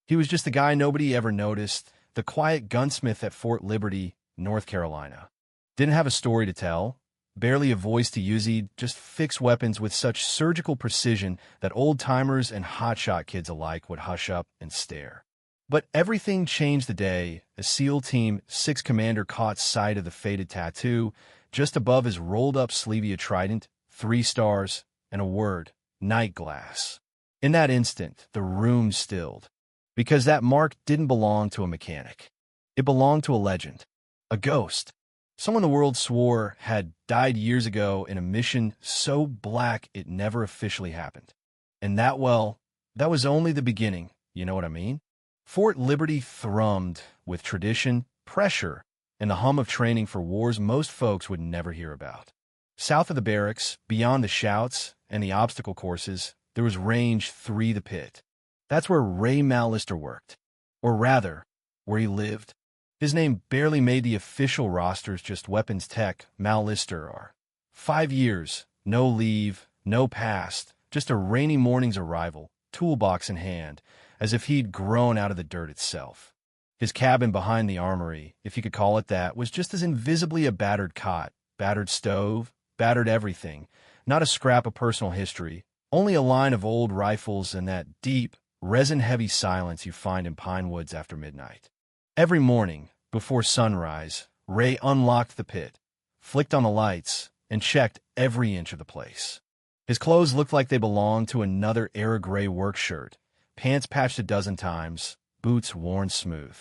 He was just the guy nobody ever noticed, the quiet gunsmith at Fort Liberty, North Carolina. Didn't have a story to tell, barely a voice to use. He'd just fix weapons with such surgical precision that old-timers and hotshot kids alike would hush up and stare. But everything changed the day as SEAL Team 6 commander caught sight of the faded tattoo just above his rolled-up sleeve. A trident, 3 stars, and a word, night glass. In that instant, the room stilled, because that mark didn't belong to a mechanic. It belonged to a legend, a ghost, someone the world swore had died years ago in a mission so black it never officially happened. And that was only the beginning, you know what I mean? Fort Liberty thrummed with tradition, pressure, and the hum of training for wars most folks would never hear about. South of the barracks, beyond the shouts and the obstacle courses, there was Range 3, the pit. That's where Ray Mallister worked. Or rather, where he lived. His name barely made the official rosters, just weapons tech, Mallister are. 5 years, no leave, no past, just a rainy morning's arrival, toolbox in hand, as if he'd grown out of the dirt itself. His cabin behind the armory, if you could call it that, was just as invisibly a battered cot, battered stove, battered everything, not a scrap of personal history, only a line of old rifles and that deep, resin-heavy silence you find in pine woods after midnight. Every morning, before sunrise, Ray unlocked the pit, flicked on the lights, and checked every inch of the place. His clothes looked like they belonged to another era gray work shirt, pants patched a dozen times, boots worn smooth.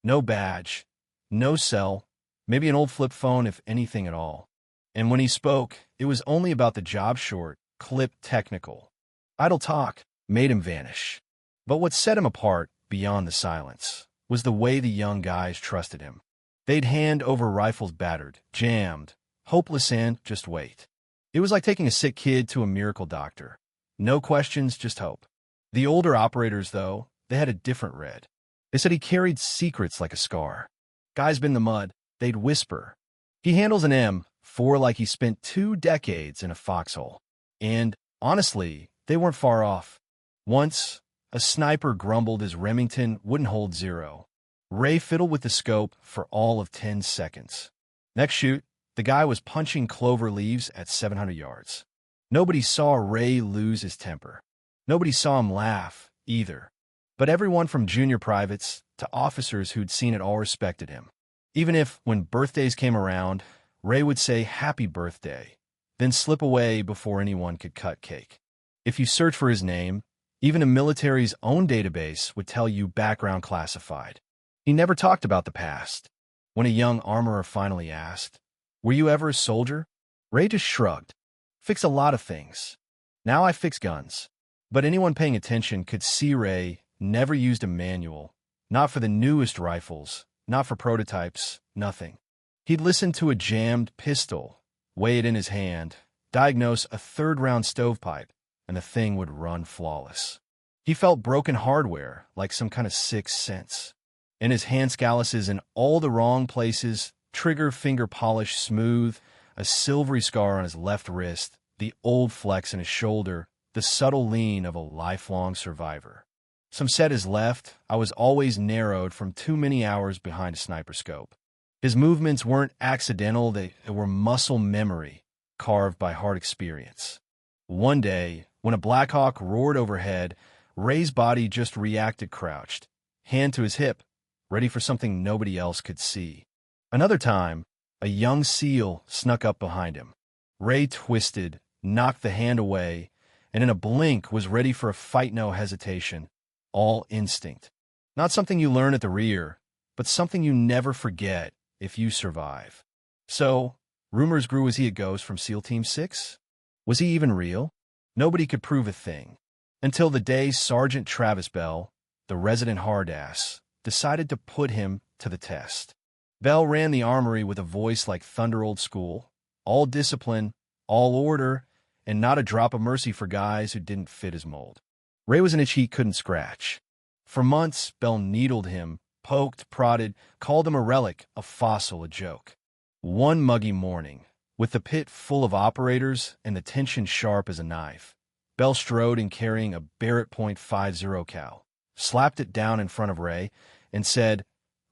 No badge, no cell, maybe an old flip phone if anything at all. And when he spoke, it was only about the job, short, clipped technical. Idle talk made him vanish. But what set him apart, beyond the silence, was the way the young guys trusted him. They'd hand over rifles battered, jammed, hopeless, and just wait. It was like taking a sick kid to a miracle doctor. No questions, just hope. The older operators, though, they had a different red. They said he carried secrets like a scar. Guys been in the mud, they'd whisper. He handles an M4 like he spent 2 decades in a foxhole. And, honestly, they weren't far off. Once, a sniper grumbled his Remington wouldn't hold 0. Ray fiddled with the scope for all of 10 seconds. Next shoot, the guy was punching clover leaves at 700 yards. Nobody saw Ray lose his temper. Nobody saw him laugh, either. But everyone from junior privates to officers who'd seen it all respected him. Even if, when birthdays came around, Ray would say happy birthday, then slip away before anyone could cut cake. If you search for his name, even a military's own database would tell you background classified. He never talked about the past. When a young armorer finally asked, "Were you ever a soldier?" Ray just shrugged. "Fix a lot of things. Now I fix guns." But anyone paying attention could see Ray never used a manual, not for the newest rifles, not for prototypes, nothing. He'd listen to a jammed pistol, weigh it in his hand, diagnose a third-round stovepipe, and the thing would run flawless. He felt broken hardware, like some kind of sixth sense. And his hand calluses in all the wrong places, trigger finger polish smooth, a silvery scar on his left wrist, the old flex in his shoulder, the subtle lean of a lifelong survivor. Some said his left eye was always narrowed from too many hours behind a sniper scope. His movements weren't accidental, they were muscle memory, carved by hard experience. One day, when a Black Hawk roared overhead, Ray's body just reacted crouched, hand to his hip, ready for something nobody else could see. Another time, a young SEAL snuck up behind him. Ray twisted, knocked the hand away, and in a blink was ready for a fight, no hesitation, all instinct. Not something you learn at the rear, but something you never forget if you survive. So, rumors grew. Was he a ghost from SEAL Team 6? Was he even real? Nobody could prove a thing. Until the day Sergeant Travis Bell, the resident hardass, decided to put him to the test. Bell ran the armory with a voice like thunder, old school, all discipline, all order, and not a drop of mercy for guys who didn't fit his mold. Ray was an itch he couldn't scratch. For months, Bell needled him, poked, prodded, called him a relic, a fossil, a joke. One muggy morning, with the pit full of operators and the tension sharp as a knife, Bell strode in carrying a Barrett .50 cal, slapped it down in front of Ray, and said,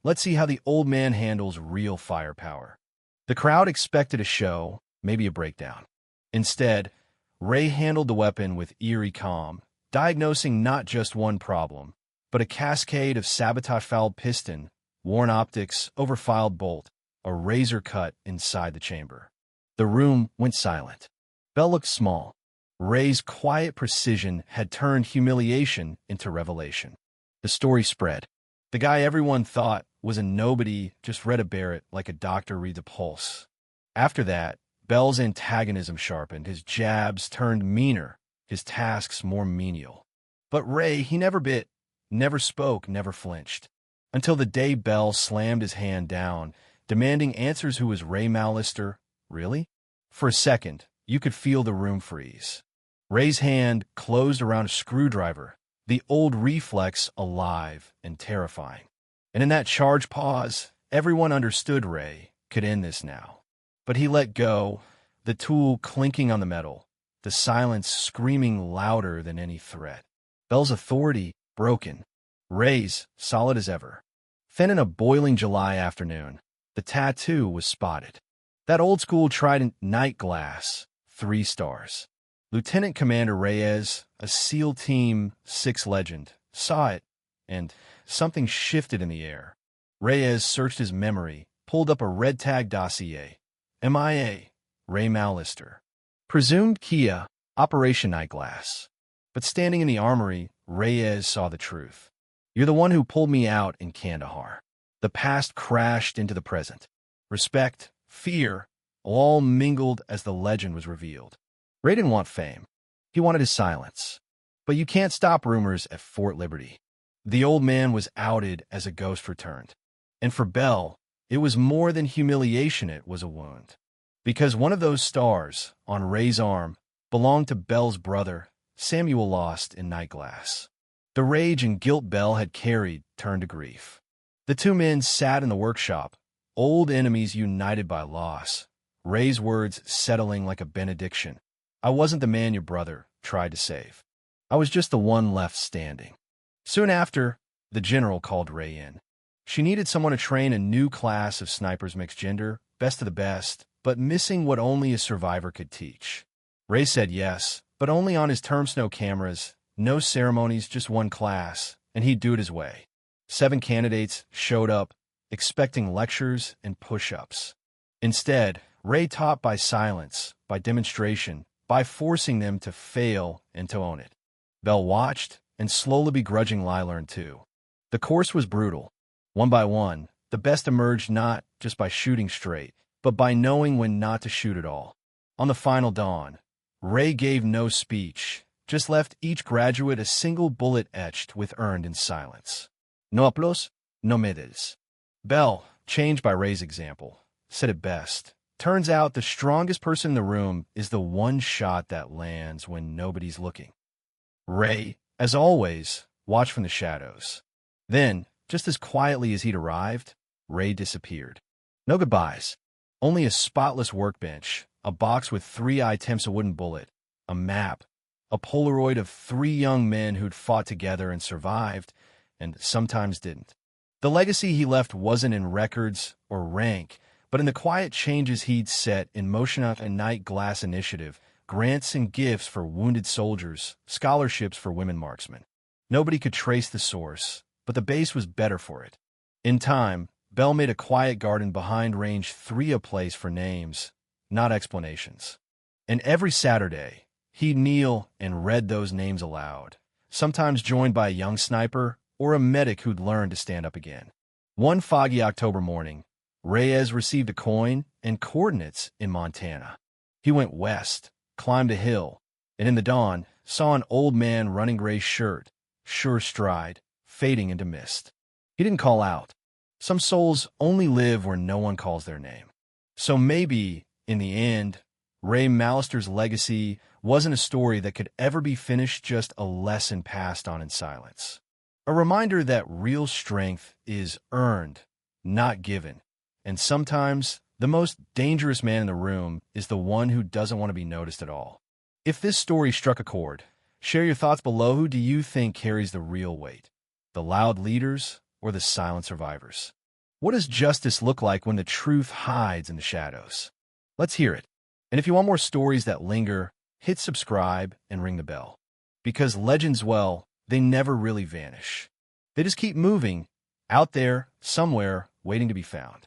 "Let's see how the old man handles real firepower." The crowd expected a show, maybe a breakdown. Instead, Ray handled the weapon with eerie calm, diagnosing not just one problem, but a cascade of sabotage-fouled piston, worn optics, overfiled bolt, a razor cut inside the chamber. The room went silent. Bell looked small. Ray's quiet precision had turned humiliation into revelation. The story spread. The guy everyone thought was a nobody just read a Barrett like a doctor reads a pulse. After that, Bell's antagonism sharpened, his jabs turned meaner, his tasks more menial. But Ray, he never bit, never spoke, never flinched. Until the day Bell slammed his hand down, demanding answers. Who was Ray Mallister? Really? For a second, you could feel the room freeze. Ray's hand closed around a screwdriver, the old reflex alive and terrifying. And in that charged pause, everyone understood Ray could end this now. But he let go, the tool clinking on the metal, the silence screaming louder than any threat. Bell's authority broken. Ray's solid as ever. Then in a boiling July afternoon, the tattoo was spotted. That old-school trident night glass, 3 stars. Lieutenant Commander Reyes, a SEAL Team 6 legend, saw it, and something shifted in the air. Reyes searched his memory, pulled up a red tag dossier. MIA, Ray Mallister. Presumed Kia, Operation Night Glass. But standing in the armory, Reyes saw the truth. "You're the one who pulled me out in Kandahar." The past crashed into the present. Respect, fear, all mingled as the legend was revealed. Ray didn't want fame. He wanted his silence. But you can't stop rumors at Fort Liberty. The old man was outed as a ghost returned. And for Bell, it was more than humiliation, it was a wound. Because one of those stars on Ray's arm belonged to Bell's brother, Samuel, lost in Night Glass. The rage and guilt Bell had carried turned to grief. The two men sat in the workshop, old enemies united by loss, Ray's words settling like a benediction. "I wasn't the man your brother tried to save. I was just the one left standing." Soon after, the general called Ray in. She needed someone to train a new class of snipers, mixed gender, best of the best, but missing what only a survivor could teach. Ray said yes, but only on his terms, no cameras, no ceremonies, just one class, and he'd do it his way. 7 candidates showed up, expecting lectures and push-ups. Instead, Ray taught by silence, by demonstration, by forcing them to fail and to own it. Bell watched, and slowly begrudgingly learned too. The course was brutal. One by one, the best emerged not just by shooting straight, but by knowing when not to shoot at all. On the final dawn, Ray gave no speech, just left each graduate a single bullet etched with earned in silence. "No aplausos, no medals." Bell, changed by Ray's example, said it best. "Turns out the strongest person in the room is the one shot that lands when nobody's looking." Ray, as always, watched from the shadows. Then, just as quietly as he'd arrived, Ray disappeared. No goodbyes. Only a spotless workbench, a box with 3 items, a wooden bullet, a map, a Polaroid of 3 young men who'd fought together and survived, and sometimes didn't. The legacy he left wasn't in records or rank, but in the quiet changes he'd set in motion on a Night Glass initiative, grants and gifts for wounded soldiers, scholarships for women marksmen. Nobody could trace the source, but the base was better for it. In time, Bell made a quiet garden behind Range 3 a place for names, not explanations. And every Saturday, he'd kneel and read those names aloud, sometimes joined by a young sniper or a medic who'd learned to stand up again. One foggy October morning, Reyes received a coin and coordinates in Montana. He went west, climbed a hill, and in the dawn, saw an old man running gray shirt, sure stride, fading into mist. He didn't call out. Some souls only live where no one calls their name. So maybe, in the end, Ray Mallister's legacy wasn't a story that could ever be finished, just a lesson passed on in silence. A reminder that real strength is earned, not given. And sometimes, the most dangerous man in the room is the one who doesn't want to be noticed at all. If this story struck a chord, share your thoughts below. Who do you think carries the real weight? The loud leaders or the silent survivors? What does justice look like when the truth hides in the shadows? Let's hear it. And if you want more stories that linger, hit subscribe and ring the bell. Because legends, well, they never really vanish. They just keep moving, out there, somewhere, waiting to be found.